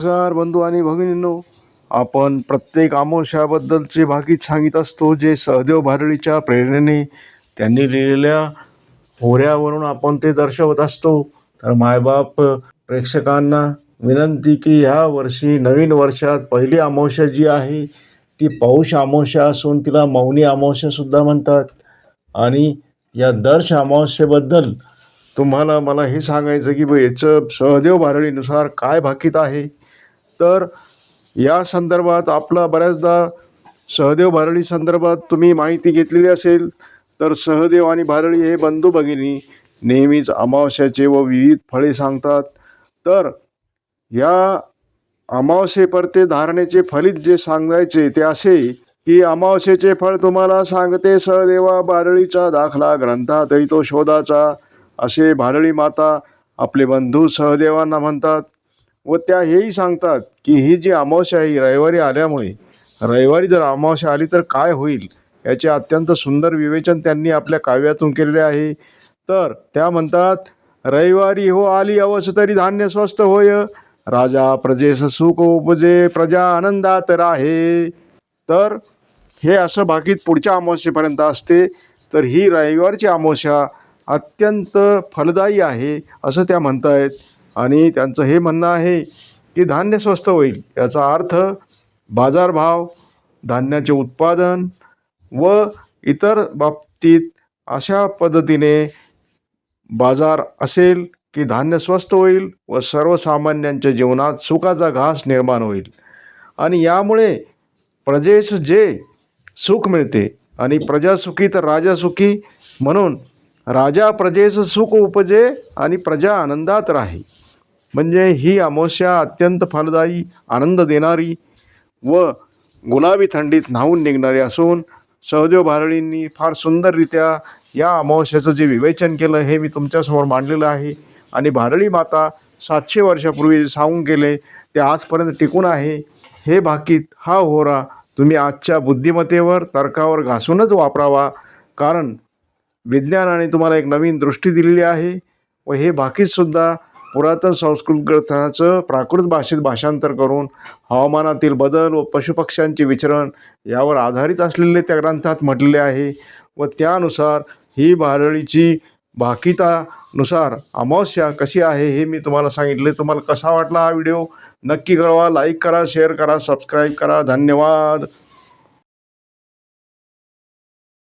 नमस्कार बंधू आणि भगिनींनो, आपण प्रत्येक अमावस्याबद्दलचे भाकीत सांगित असतो, जे सहदेव भारळीच्या प्रेरणेने त्यांनी लिहिलेल्या होऱ्यावरून आपण ते दर्शवत असतो. तर मायबाप प्रेक्षकांना विनंती की ह्या वर्षी नवीन वर्षात पहिली अमावस्या जी आहे ती पौष अमावस्या असून तिला मौनी अमावस्यासुद्धा म्हणतात. आणि या दर्श अमावस्येबद्दल तुम्हाला मला हे सांगायचं की याचं सहदेव भारळीनुसार काय भाकीत आहे. तर या संदर्भात आपला बऱ्याचदा सहदेव भारळी संदर्भात तुम्ही माहिती घेतलेली असेल. तर सहदेव आणि भारळी हे बंधू भगिनी नेहमीच अमावस्याचे व विविध फळे सांगतात. तर या अमावस्येपरते धारणेचे फलित जे सांगायचे ते असे की अमावस्येचे फळ तुम्हाला सांगते सहदेवा भारळीचा दाखला ग्रंथा तरी तो शोधाचा, असे भारळी माता आपले बंधू सहदेवांना म्हणतात. व त्या हेही सांगतात की ही जी अमावस्या ही रविवारी आल्यामुळे रविवारी जर अमावस्या आली तर काय होईल याचे अत्यंत सुंदर विवेचन त्यांनी आपल्या काव्यातून केलेले आहे. तर त्या म्हणतात, रविवारी हो आली अवस तरी धान्य स्वस्त होय, राजा प्रजेस सुख उपजे प्रजा आनंदात राहे. तर हे असं भाकीत पुढच्या अमावस्येपर्यंत असते. तर ही रविवारची अमावस्या अत्यंत फलदायी आहे असं त्या म्हणतायत. आणि त्यांचं हे म्हणणं आहे की धान्य स्वस्त होईल, याचा अर्थ बाजारभाव, धान्याचे उत्पादन व इतर बाबतीत अशा पद्धतीने बाजार असेल की धान्य स्वस्त होईल व सर्वसामान्यांच्या जीवनात सुखाचा घास निर्माण होईल. आणि यामुळे प्रजेस जे सुख मिळते आणि प्रजा सुखी तर राजा सुखी, म्हणून राजा प्रजेस सुख उपजे आणि प्रजा आनंदात राही. म्हणजे ही अमावस्या अत्यंत फलदायी, आनंद देणारी व गुलाबी थंडीत न्हावून निघणारी असून सहदेव भारळींनी फार सुंदररित्या या अमावस्याचं जे विवेचन केलं हे मी तुमच्यासमोर मांडलेलं आहे. आणि भारळी माता 700 वर्षापूर्वी जे सांगून गेले ते आजपर्यंत टिकून आहे. हे भाकीत हा होरा तुम्ही आजच्या बुद्धिमत्तेवर तर्कावर घासूनच वापरावा, कारण विज्ञानाने तुम्हाला एक नवीन दृष्टी दिलेली आहे. व हे भाकीतसुद्धा पुरातन संस्कृत ग्रंथाचं प्राकृत भाषेत भाषांतर करून हवामानातील बदल व पशुपक्ष्यांचे विचरण यावर आधारित असलेले त्या ग्रंथात म्हटलेले आहे. व त्यानुसार ही भारळीची भाकितानुसार अमावस्या कशी आहे हे मी तुम्हाला सांगितले. तुम्हाला कसा वाटला हा व्हिडिओ नक्की कळवा, लाईक करा, शेअर करा, सबस्क्राईब करा. धन्यवाद.